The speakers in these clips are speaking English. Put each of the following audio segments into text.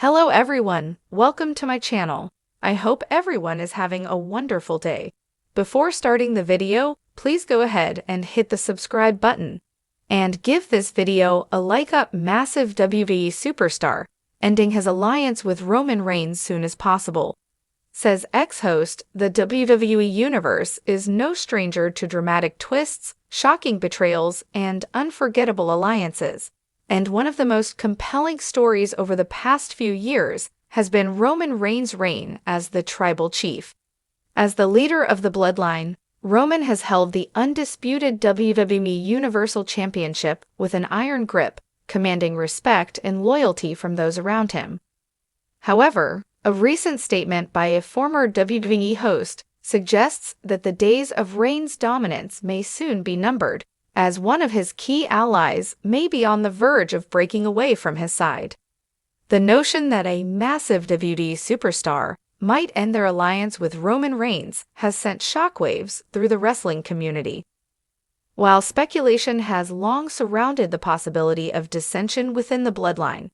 Hello everyone, welcome to my channel. I hope everyone is having a wonderful day. Before starting the video, please go ahead and hit the subscribe button. And give this video a like up. Massive WWE superstar, ending his alliance with Roman Reigns soon as possible. Says ex-host, the WWE Universe is no stranger to dramatic twists, shocking betrayals, and unforgettable alliances. And one of the most compelling stories over the past few years has been Roman Reigns' reign as the Tribal Chief. As the leader of the Bloodline, Roman has held the undisputed WWE Universal Championship with an iron grip, commanding respect and loyalty from those around him. However, a recent statement by a former WWE host suggests that the days of Reigns' dominance may soon be numbered, as one of his key allies may be on the verge of breaking away from his side. The notion that a massive WWE superstar might end their alliance with Roman Reigns has sent shockwaves through the wrestling community. While speculation has long surrounded the possibility of dissension within the Bloodline,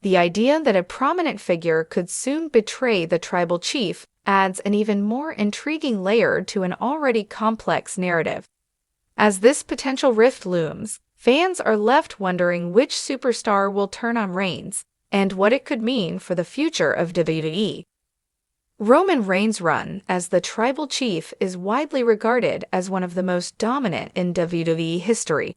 the idea that a prominent figure could soon betray the Tribal Chief adds an even more intriguing layer to an already complex narrative. As this potential rift looms, fans are left wondering which superstar will turn on Reigns and what it could mean for the future of WWE. Roman Reigns' run as the Tribal Chief is widely regarded as one of the most dominant in WWE history.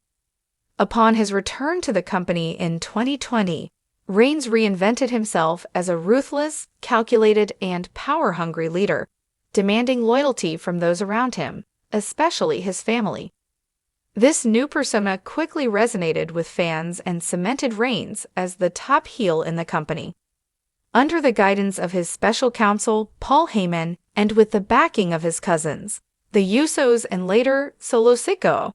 Upon his return to the company in 2020, Reigns reinvented himself as a ruthless, calculated, and power-hungry leader, demanding loyalty from those around him, especially his family. This new persona quickly resonated with fans and cemented Reigns as the top heel in the company. Under the guidance of his special counsel, Paul Heyman, and with the backing of his cousins, the Usos and later Solo Sikoa,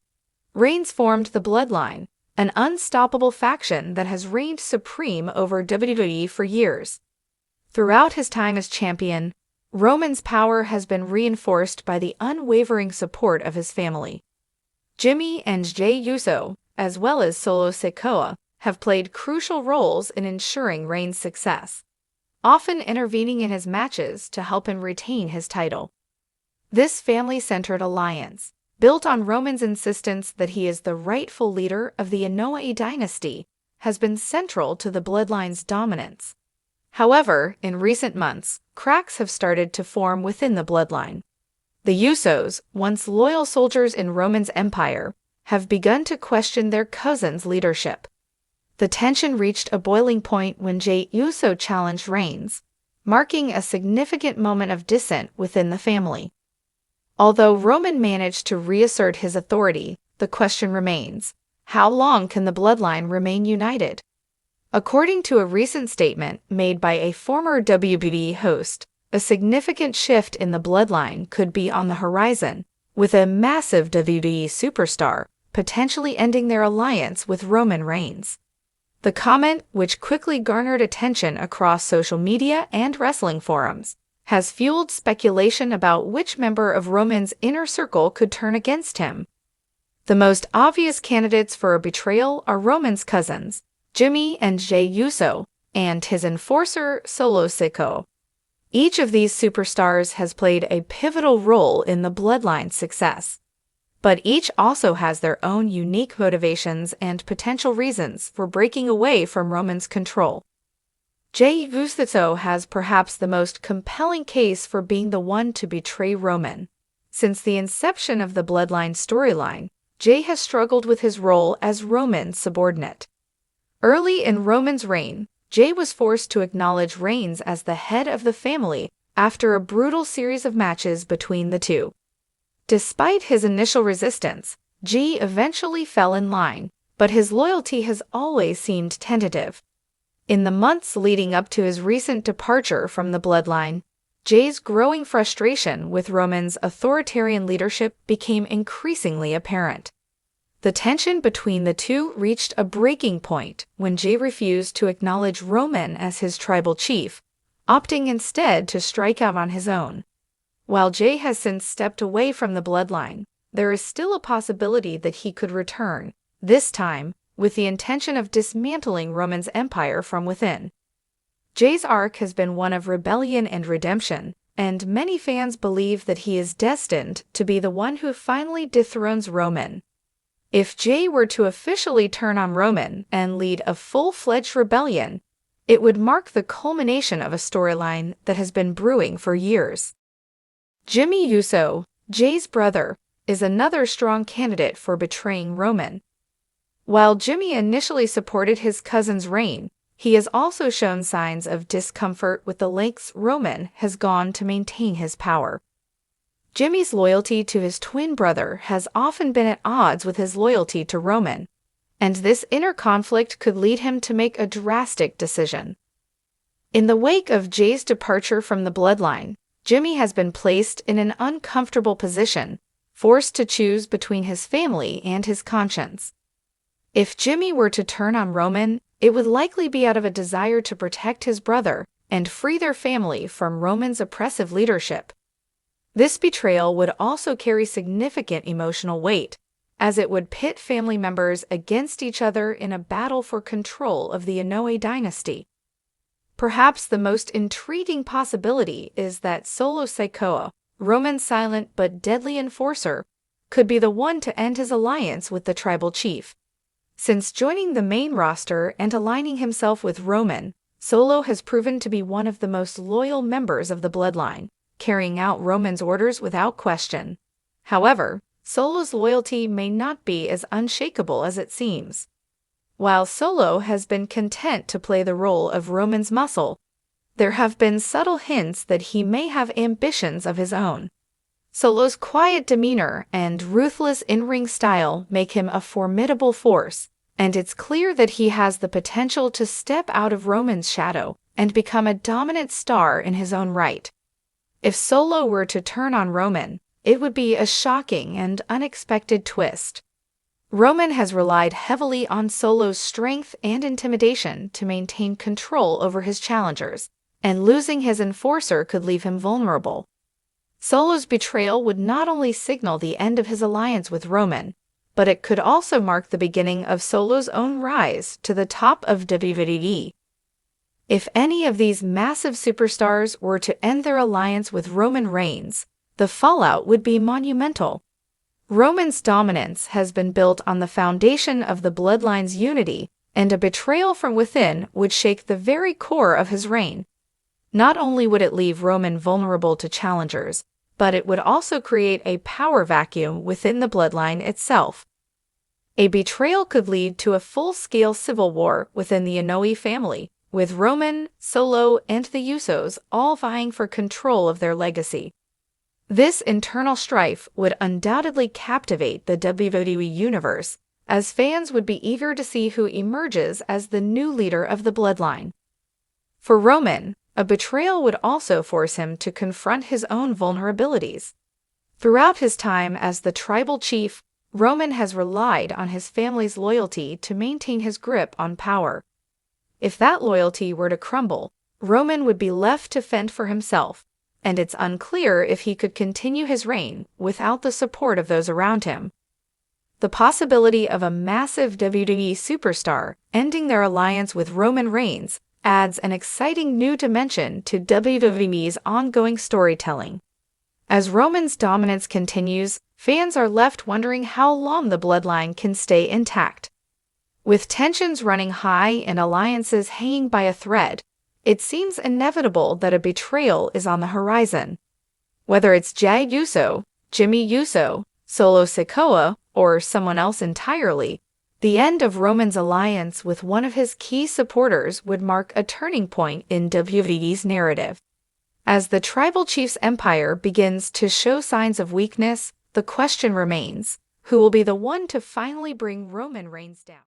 Reigns formed the Bloodline, an unstoppable faction that has reigned supreme over WWE for years. Throughout his time as champion, Roman's power has been reinforced by the unwavering support of his family. Jimmy and Jey Uso, as well as Solo Sikoa, have played crucial roles in ensuring Reigns' success, often intervening in his matches to help him retain his title. This family-centered alliance, built on Roman's insistence that he is the rightful leader of the Anoa'i dynasty, has been central to the Bloodline's dominance. However, in recent months, cracks have started to form within the Bloodline. The Usos, once loyal soldiers in Roman's empire, have begun to question their cousin's leadership. The tension reached a boiling point when Jey Uso challenged Reigns, marking a significant moment of dissent within the family. Although Roman managed to reassert his authority, the question remains, how long can the Bloodline remain united? According to a recent statement made by a former WWE host, a significant shift in the Bloodline could be on the horizon, with a massive WWE superstar potentially ending their alliance with Roman Reigns. The comment, which quickly garnered attention across social media and wrestling forums, has fueled speculation about which member of Roman's inner circle could turn against him. The most obvious candidates for a betrayal are Roman's cousins, Jimmy and Jey Uso, and his enforcer, Solo Sikoa. Each of these superstars has played a pivotal role in the Bloodline's success, but each also has their own unique motivations and potential reasons for breaking away from Roman's control. Jey Uso has perhaps the most compelling case for being the one to betray Roman. Since the inception of the Bloodline storyline, Jey has struggled with his role as Roman's subordinate. Early in Roman's reign, Jey was forced to acknowledge Reigns as the head of the family after a brutal series of matches between the two. Despite his initial resistance, Jey eventually fell in line, but his loyalty has always seemed tentative. In the months leading up to his recent departure from the Bloodline, Jey's growing frustration with Roman's authoritarian leadership became increasingly apparent. The tension between the two reached a breaking point when Jey refused to acknowledge Roman as his tribal chief, opting instead to strike out on his own. While Jey has since stepped away from the Bloodline, there is still a possibility that he could return, this time with the intention of dismantling Roman's empire from within. Jay's arc has been one of rebellion and redemption, and many fans believe that he is destined to be the one who finally dethrones Roman. If Jay were to officially turn on Roman and lead a full-fledged rebellion, it would mark the culmination of a storyline that has been brewing for years. Jimmy Uso, Jay's brother, is another strong candidate for betraying Roman. While Jimmy initially supported his cousin's reign, he has also shown signs of discomfort with the lengths Roman has gone to maintain his power. Jimmy's loyalty to his twin brother has often been at odds with his loyalty to Roman, and this inner conflict could lead him to make a drastic decision. In the wake of Jay's departure from the bloodline, Jimmy has been placed in an uncomfortable position, forced to choose between his family and his conscience. If Jimmy were to turn on Roman, it would likely be out of a desire to protect his brother and free their family from Roman's oppressive leadership. This betrayal would also carry significant emotional weight, as it would pit family members against each other in a battle for control of the Inoue dynasty. Perhaps the most intriguing possibility is that Solo Sikoa, Roman's silent but deadly enforcer, could be the one to end his alliance with the tribal chief. Since joining the main roster and aligning himself with Roman, Solo has proven to be one of the most loyal members of the bloodline, carrying out Roman's orders without question. However, Solo's loyalty may not be as unshakable as it seems. While Solo has been content to play the role of Roman's muscle, there have been subtle hints that he may have ambitions of his own. Solo's quiet demeanor and ruthless in-ring style make him a formidable force, and it's clear that he has the potential to step out of Roman's shadow and become a dominant star in his own right. If Solo were to turn on Roman, it would be a shocking and unexpected twist. Roman has relied heavily on Solo's strength and intimidation to maintain control over his challengers, and losing his enforcer could leave him vulnerable. Solo's betrayal would not only signal the end of his alliance with Roman, but it could also mark the beginning of Solo's own rise to the top of WWE. If any of these massive superstars were to end their alliance with Roman Reigns, the fallout would be monumental. Roman's dominance has been built on the foundation of the bloodline's unity, and a betrayal from within would shake the very core of his reign. Not only would it leave Roman vulnerable to challengers, but it would also create a power vacuum within the bloodline itself. A betrayal could lead to a full-scale civil war within the Inoue family, with Roman, Solo, and the Usos all vying for control of their legacy. This internal strife would undoubtedly captivate the WWE universe, as fans would be eager to see who emerges as the new leader of the bloodline. For Roman, a betrayal would also force him to confront his own vulnerabilities. Throughout his time as the tribal chief, Roman has relied on his family's loyalty to maintain his grip on power. If that loyalty were to crumble, Roman would be left to fend for himself, and it's unclear if he could continue his reign without the support of those around him. The possibility of a massive WWE superstar ending their alliance with Roman Reigns adds an exciting new dimension to WWE's ongoing storytelling. As Roman's dominance continues, fans are left wondering how long the bloodline can stay intact. With tensions running high and alliances hanging by a thread, it seems inevitable that a betrayal is on the horizon. Whether it's Jay Uso, Jimmy Uso, Solo Sikoa, or someone else entirely, the end of Roman's alliance with one of his key supporters would mark a turning point in WWE's narrative. As the tribal chief's empire begins to show signs of weakness, the question remains, who will be the one to finally bring Roman Reigns down?